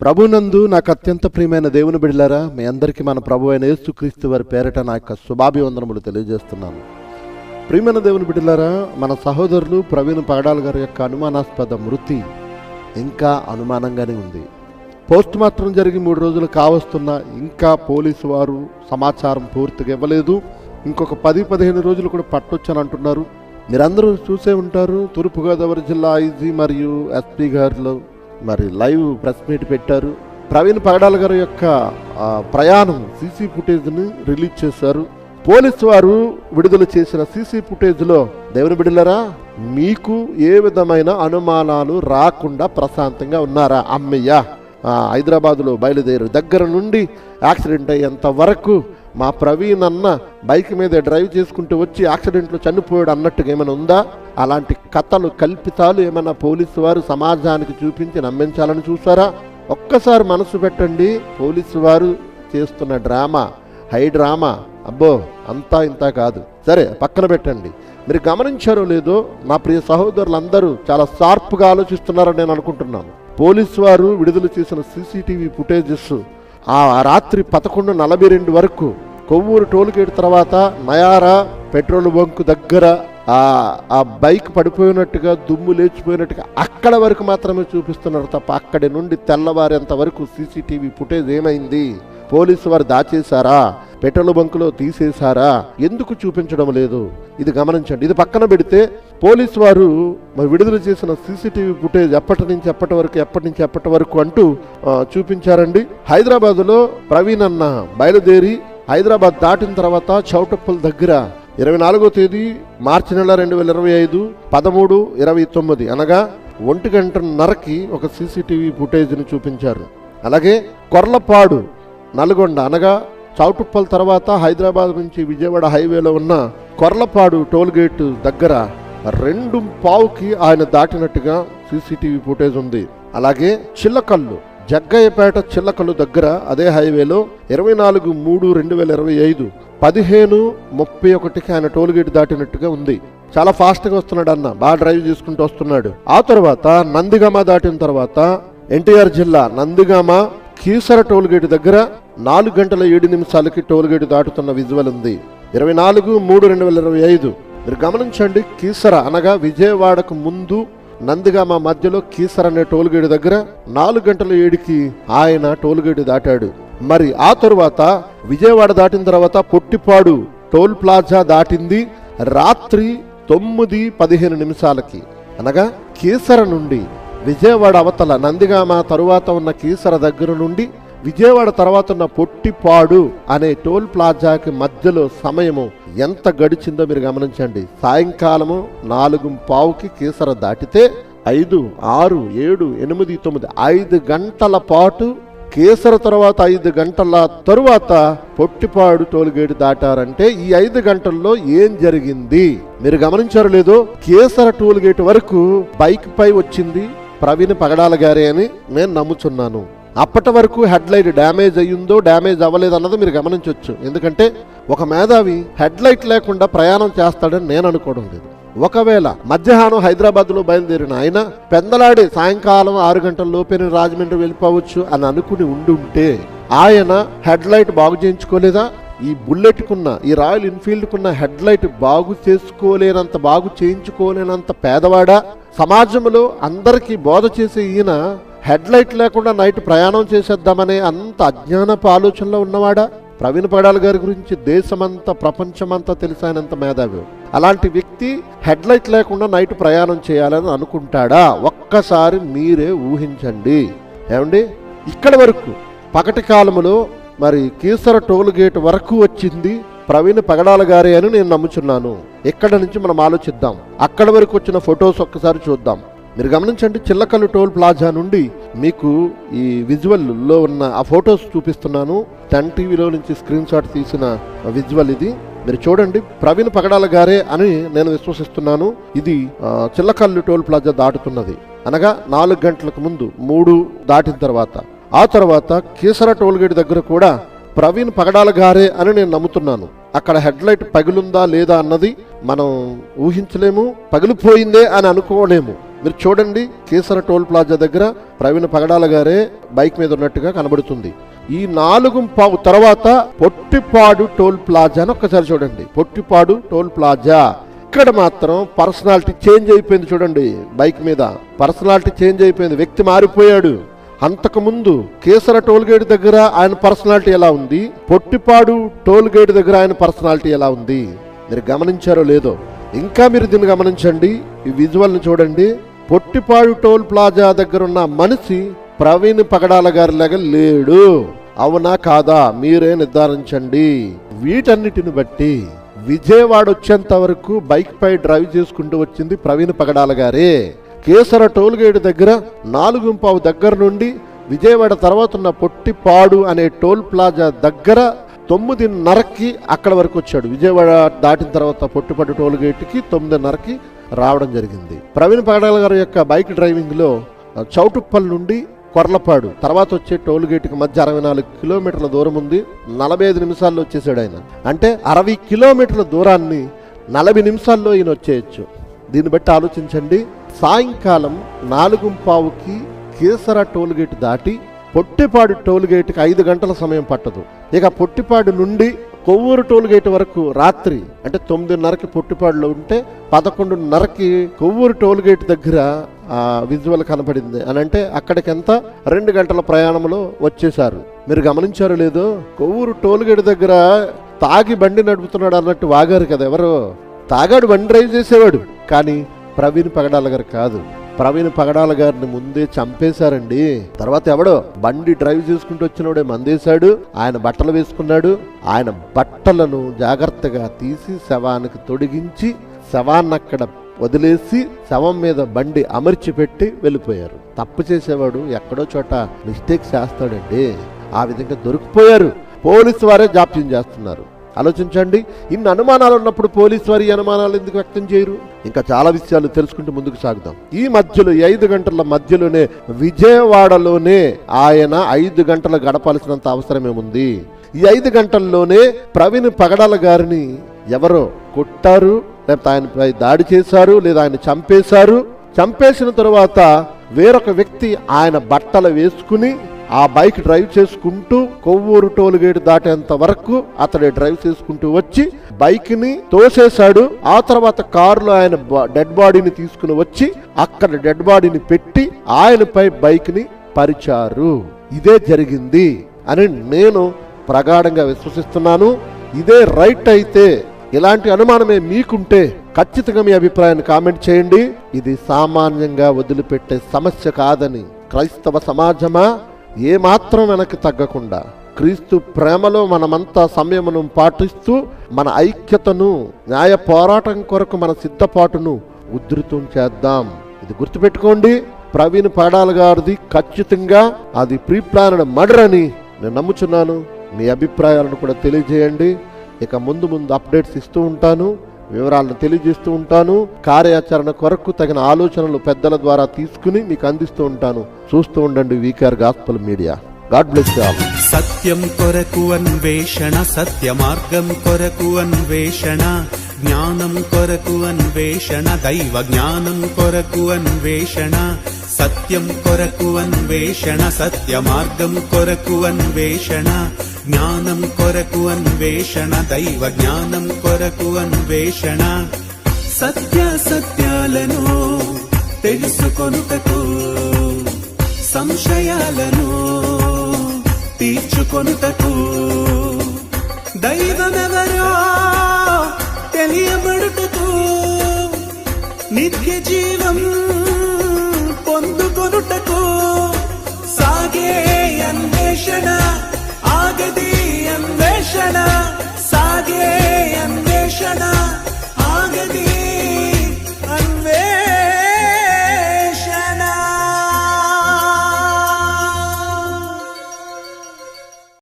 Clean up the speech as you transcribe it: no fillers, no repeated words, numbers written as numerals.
ప్రభునందు నాకు అత్యంత ప్రియమైన దేవుని బిడ్డలారా, మీ అందరికీ మన ప్రభు అయిన యేసుక్రీస్తు వారి పేరట నా యొక్క శుభాభివందనములు తెలియజేస్తున్నాను. ప్రియమైన దేవుని బిడ్డలారా, మన సహోదరులు ప్రవీణ్ పగడాల్ గారి యొక్క అనుమానాస్పద మృతి ఇంకా అనుమానంగానే ఉంది. పోస్ట్ మార్టం జరిగి 3 రోజులు కావస్తున్నా ఇంకా పోలీసు వారు సమాచారం పూర్తిగా ఇవ్వలేదు. ఇంకొక 10-15 రోజులు కూడా పట్టొచ్చని అంటున్నారు. మీరందరూ చూసే ఉంటారు, తూర్పుగోదావరి జిల్లా ఐజీ మరియు ఎస్పీ గారిలో మరి లైవ్ ప్రెస్ మీట్ పెట్టారు. ప్రవీణ్ పగడాల్ గారి యొక్క ప్రయాణం సీసీ ఫుటేజ్ని రిలీజ్ చేశారు. పోలీసు వారు విడుదల చేసిన సీసీ ఫుటేజ్లో దేవుని బిడ్డలారా, మీకు ఏ విధమైన అనుమానాలు రాకుండా ప్రశాంతంగా ఉన్నారా? అమ్మయ్య, హైదరాబాదులో బయలుదేరు దగ్గర నుండి యాక్సిడెంట్ అయ్యేంత వరకు మా ప్రవీణ్ అన్న బైక్ మీద డ్రైవ్ చేసుకుంటూ వచ్చి యాక్సిడెంట్లో చనిపోయాడు అన్నట్టుగా ఏమైనా ఉందా? అలాంటి కథలు కల్పితాలు ఏమైనా పోలీసు వారు సమాజానికి చూపించి నమ్మించాలని చూసారా? ఒక్కసారి మనసు పెట్టండి. పోలీసు వారు చేస్తున్న డ్రామా, హై డ్రామా, అబ్బో అంతా ఇంత కాదు. సరే, పక్కన పెట్టండి. మీరు గమనించారో లేదో, నా ప్రియ సహోదరులందరూ చాలా షార్ప్గా ఆలోచిస్తున్నారని నేను అనుకుంటున్నాను. పోలీసు వారు విడుదల చేసిన సీసీటీవీ ఫుటేజెస్ ఆ రాత్రి 11:42 వరకు కొవ్వూరు టోల్గేట్ తర్వాత నయారా పెట్రోల్ బంక్ దగ్గర ఆ బైక్ పడిపోయినట్టుగా, దుమ్ము లేచిపోయినట్టుగా అక్కడ వరకు మాత్రమే చూపిస్తున్నారు తప్ప అక్కడి నుండి తెల్లవారేంత వరకు సీసీటీవీ ఫుటేజ్ ఏమైంది? పోలీసు వారు దాచేశారా? పెట్రోల్ బంకులో తీసేశారా? ఎందుకు చూపించడం లేదు? ఇది గమనించండి. ఇది పక్కన పెడితే పోలీసు వారు విడుదల చేసిన సీసీటీవీ ఫుటేజ్ ఎప్పటి నుంచి ఎప్పటి వరకు అంటూ చూపించారండి. హైదరాబాదులో ప్రవీణ్ అన్న బయలుదేరి హైదరాబాద్ దాటిన తర్వాత చౌటప్పల్ దగ్గర 24వ తేదీ మార్చి నెల 2025 13:29 అనగా 1:30కి ఒక సీసీటీవీ ఫుటేజ్ని చూపించారు. అలాగే కొర్లపాడు నల్గొండ అనగా చౌటుప్పల్ తర్వాత హైదరాబాద్ నుంచి విజయవాడ హైవేలో ఉన్న కొర్లపాడు టోల్గేట్ దగ్గర 2:15కి ఆయన దాటినట్టుగా సీసీటీవీ ఫుటేజ్ ఉంది. అలాగే చిల్లకల్లు, జగ్గయ్యపేట చిల్లకల్లు దగ్గర అదే హైవేలో 24/3/2025 15:31కి ఆయన టోల్గేట్ దాటినట్టుగా ఉంది. చాలా ఫాస్ట్గా వస్తున్నాడు అన్న, బాగా డ్రైవ్ చేసుకుంటూ వస్తున్నాడు. ఆ తర్వాత నందిగామ దాటిన తర్వాత ఎన్టీఆర్ జిల్లా నందిగామ కీసర టోల్గేట్ దగ్గర 4:07 టోల్గేట్ దాటుతున్న విజువల్ ఉంది. 24/3/2025 మీరు గమనించండి. కీసర అనగా విజయవాడకు ముందు నందిగామ మధ్యలో కీసర అనే టోల్గేట్ దగ్గర 4:07కి ఆయన టోల్గేట్ దాటాడు. మరి ఆ తరువాత విజయవాడ దాటిన తర్వాత పొట్టిపాడు టోల్ ప్లాజా దాటింది రాత్రి 9:15 అనగా కీసర నుండి విజయవాడ అవతల నందిగామ తరువాత ఉన్న కీసర దగ్గర నుండి విజయవాడ తర్వాత ఉన్న పొట్టిపాడు అనే టోల్ ప్లాజాకి మధ్యలో సమయము ఎంత గడిచిందో మీరు గమనించండి. సాయంకాలము 4:15కి కీసర దాటితే 5, 6, 7, 8, 9 5 గంటల పాటు కేసర తర్వాత 5 గంటల తరువాత పొట్టిపాడు టోల్గేట్ దాటారంటే ఈ 5 గంటల్లో ఏం జరిగింది మీరు గమనించారో లేదో? కేసర టోల్గేట్ వరకు బైక్ పై వచ్చింది ప్రవీణ్ పగడాల గారే అని నేను నమ్ముచున్నాను. అప్పటి వరకు హెడ్ లైట్ డ్యామేజ్ అయ్యిందో డ్యామేజ్ అవ్వలేదు అన్నది మీరు గమనించవచ్చు. ఎందుకంటే ఒక మేధావి హెడ్ లైట్ లేకుండా ప్రయాణం చేస్తాడని నేను అనుకోవడం లేదు. ఒకవేళ మధ్యాహ్నం హైదరాబాద్లో బయలుదేరిన ఆయన పెందలాడే సాయంకాలం 6 గంటల లోపే రాజమండ్రి వెళ్ళిపోవచ్చు అని అనుకుని ఉండుంటే ఆయన హెడ్ లైట్ బాగు చేయించుకోలేదా? ఈ బుల్లెట్కున్న, ఈ రాయల్ ఎన్ఫీల్డ్కున్న హెడ్ లైట్ బాగు చేయించుకోలేనంత పేదవాడా? సమాజంలో అందరికీ బోధ చేసే ఈయన హెడ్ లైట్ లేకుండా నైట్ ప్రయాణం చేసేద్దామనే అంత అజ్ఞానపు ఆలోచనలో ఉన్నవాడా? ప్రవీణ్ పగడాల్ గారి గురించి దేశమంతా ప్రపంచమంతా తెలిసినంత మేధావి. అలాంటి వ్యక్తి హెడ్ లైట్ లేకుండా నైట్ ప్రయాణం చేయాలని అనుకుంటాడా? ఒక్కసారి మీరే ఊహించండి. ఏమండి, ఇక్కడ వరకు పగటి కాలంలో మరి కీసర టోల్ గేట్ వరకు వచ్చింది ప్రవీణ్ పగడాల గారే అని నేను నమ్ముచున్నాను. ఇక్కడ నుంచి మనం ఆలోచిద్దాం. అక్కడ వరకు వచ్చిన ఫొటోస్ ఒక్కసారి చూద్దాం. మీరు గమనించండి. చిల్లకల్లు టోల్ ప్లాజా నుండి మీకు ఈ విజువల్లో ఉన్న ఆ ఫొటోస్ చూపిస్తున్నాను. 10 టీవీలో నుంచి స్క్రీన్ షాట్ తీసిన విజువల్ ఇది. మీరు చూడండి. ప్రవీణ్ పగడాల గారే అని నేను విశ్వసిస్తున్నాను. ఇది చిల్లకల్లు టోల్ ప్లాజా దాటుతున్నది అనగా 4 గంటలకు ముందు 3 దాటిన తర్వాత. ఆ తర్వాత కీసర టోల్గేట్ దగ్గర కూడా ప్రవీణ్ పగడాల గారే అని నేను నమ్ముతున్నాను. అక్కడ హెడ్ లైట్ పగిలుందా లేదా అన్నది మనం ఊహించలేము, పగిలిపోయిందే అని అనుకోలేము. మీరు చూడండి, కేసర టోల్ ప్లాజా దగ్గర ప్రవీణ్ పగడాల గారే బైక్ మీద ఉన్నట్టుగా కనబడుతుంది. ఈ 4:15 తర్వాత పొట్టిపాడు టోల్ ప్లాజా అని ఒక్కసారి చూడండి. పొట్టిపాడు టోల్ ప్లాజా ఇక్కడ మాత్రం పర్సనాలిటీ చేంజ్ అయిపోయింది. చూడండి, బైక్ మీద పర్సనాలిటీ చేంజ్ అయిపోయింది, వ్యక్తి మారిపోయాడు. అంతకుముందు కేసర టోల్ గేట్ దగ్గర ఆయన పర్సనాలిటీ ఎలా ఉంది, పొట్టిపాడు టోల్ గేట్ దగ్గర ఆయన పర్సనాలిటీ ఎలా ఉంది, మీరు గమనించారో లేదో. ఇంకా మీరు దీన్ని గమనించండి, ఈ విజువల్ని చూడండి. పొట్టిపాడు టోల్ ప్లాజా దగ్గర ఉన్న మనిషి ప్రవీణ్ పగడాల గారి లాగా లేడు. అవునా కాదా మీరే నిర్ధారించండి. వీటన్నిటిని బట్టి విజయవాడ వచ్చేంత వరకు బైక్ పై డ్రైవ్ చేసుకుంటూ వచ్చింది ప్రవీణ్ పగడాల గారే. కేసర టోల్ గేట్ దగ్గర 4:15 దగ్గర నుండి విజయవాడ తర్వాత ఉన్న పొట్టిపాడు అనే టోల్ ప్లాజా దగ్గర 9:30కి అక్కడ వరకు వచ్చాడు. విజయవాడ దాటిన తర్వాత పొట్టిపాడు టోల్ గేట్కి 9:30కి రావడం జరిగింది. ప్రవీణ్ పగడాల గారి యొక్క బైక్ డ్రైవింగ్ లో చౌటుప్పల్ నుండి కొర్లపాడు తర్వాత వచ్చే టోల్ గేట్కి మధ్య 64 కిలోమీటర్ల దూరం ఉంది. 45 నిమిషాల్లో వచ్చేసాడు ఆయన. అంటే 60 కిలోమీటర్ల దూరాన్ని 40 నిమిషాల్లో ఈయన వచ్చేయచ్చు. దీన్ని బట్టి ఆలోచించండి. సాయంకాలం 4:15కి కేసర టోల్ గేట్ దాటి పొట్టిపాడు టోల్ గేట్కి 5 గంటల సమయం పట్టదు. ఇక పొట్టిపాడు నుండి కొవ్వూరు టోల్ గేట్ వరకు రాత్రి అంటే 9:30కి పొట్టిపాడులో ఉంటే 11:30కి కొవ్వూరు టోల్ గేట్ దగ్గర విజువల్ కనపడింది అని అంటే అక్కడికి ఎంత 2 గంటల ప్రయాణంలో వచ్చేసారు. మీరు గమనించారో లేదో, కొవ్వూరు టోల్ గేట్ దగ్గర తాగి బండి నడుపుతున్నాడు అన్నట్టు వాగారు కదా. ఎవరో తాగాడు, బండి డ్రైవ్ చేసేవాడు. కానీ ప్రవీణ్ పగడాల గారు కాదు. ప్రవీణ్ పగడాల గారిని ముందే చంపేశారండి. తర్వాత ఎవడో బండి డ్రైవ్ చేసుకుంటూ వచ్చినోడే మందేశాడు. ఆయన బట్టలు వేసుకున్నాడు. ఆయన బట్టలను జాగ్రత్తగా తీసి శవానికి తొడిగించి శవాన్ని అక్కడ వదిలేసి శవం మీద బండి అమర్చి పెట్టి వెళ్ళిపోయారు. తప్పు చేసేవాడు ఎక్కడో చోట మిస్టేక్ చేస్తాడండి. ఆ విధంగా దొరికిపోయారు. పోలీసు వారే జాప్యం చేస్తున్నారు. ఆలోచించండి, ఇన్ని అనుమానాలు ఉన్నప్పుడు పోలీసు వారి అనుమానాలు ఎందుకు వ్యక్తం చేయరు? ఇంకా చాలా విషయాలు తెలుసుకుంటూ ముందుకు సాగుదాం. ఈ మధ్యలో 5 గంటల మధ్యలోనే విజయవాడలోనే ఆయన 5 గంటలు గడపాల్సినంత అవసరమేముంది? ఈ 5 గంటల్లోనే ప్రవీణ్ పగడాల గారిని ఎవరో కొట్టారు, లేకపోతే ఆయనపై దాడి చేశారు, లేదా ఆయన చంపేశారు. చంపేసిన తరువాత వేరొక వ్యక్తి ఆయన బట్టలు వేసుకుని ఆ బైక్ డ్రైవ్ చేసుకుంటూ కొవ్వూరు టోల్ గేట్ దాటేంత వరకు అతడే డ్రైవ్ చేసుకుంటూ వచ్చి బైక్ ని తోసేశాడు. ఆ తర్వాత కారులో ఆయన డెడ్ బాడీని తీసుకుని వచ్చి అక్కడ డెడ్ బాడీని పెట్టి ఆయనపై బైక్ ని పరిచారు. ఇదే జరిగింది అని నేను ప్రగాఢంగా విశ్వసిస్తున్నాను. ఇదే రైట్ అయితే, ఇలాంటి అనుమానమే మీకుంటే ఖచ్చితంగా మీ అభిప్రాయాన్ని కామెంట్ చేయండి. ఇది సామాన్యంగా వదిలిపెట్టే సమస్య కాదని క్రైస్తవ సమాజమా ఏమాత్రం వెనక్కి తగ్గకుండా క్రీస్తు ప్రేమలో మనమంతా సంయమనం పాటిస్తూ మన ఐక్యతను, న్యాయ పోరాటం కొరకు మన సిద్ధపాటును ఉధృతం చేద్దాం. ఇది గుర్తుపెట్టుకోండి. ప్రవీణ్ పగడాల గారిది ఖచ్చితంగా అది ప్రీ ప్లాన్డ్ మర్డర్ అని నేను నమ్ముచున్నాను. మీ అభిప్రాయాలను కూడా తెలియజేయండి. ఇక ముందు అప్డేట్స్ ఇస్తూ ఉంటాను, వివరాలను తెలియజేస్తూ ఉంటాను. కార్యాచరణ కొరకు తగిన ఆలోచనలు పెద్దల ద్వారా తీసుకుని మీకు అందిస్తూ ఉంటాను. చూస్తూ ఉండండి VKR gospel media. God bless you all. సత్యం కొరకు అన్వేషణ, సత్య మార్గం కొరకు అన్వేషణ, జ్ఞానం కొరకు అన్వేషణ, దైవ జ్ఞానం కొరకు అన్వేషణ, సత్యం కొరకు అన్వేషణ, సత్య మార్గం కొరకు అన్వేషణ, జ్ఞానం కొరకు అన్వేషణ, దైవ జ్ఞానం కొరకు అన్వేషణ, సత్యాలను తెలుసుకొనుటకు, సంశయాలను తీర్చుకొనుటకు, దైవమెవరో తెలియబడుటకు, నిత్య జీవం పొందుకొనుటకు సాగే అన్వేషణ.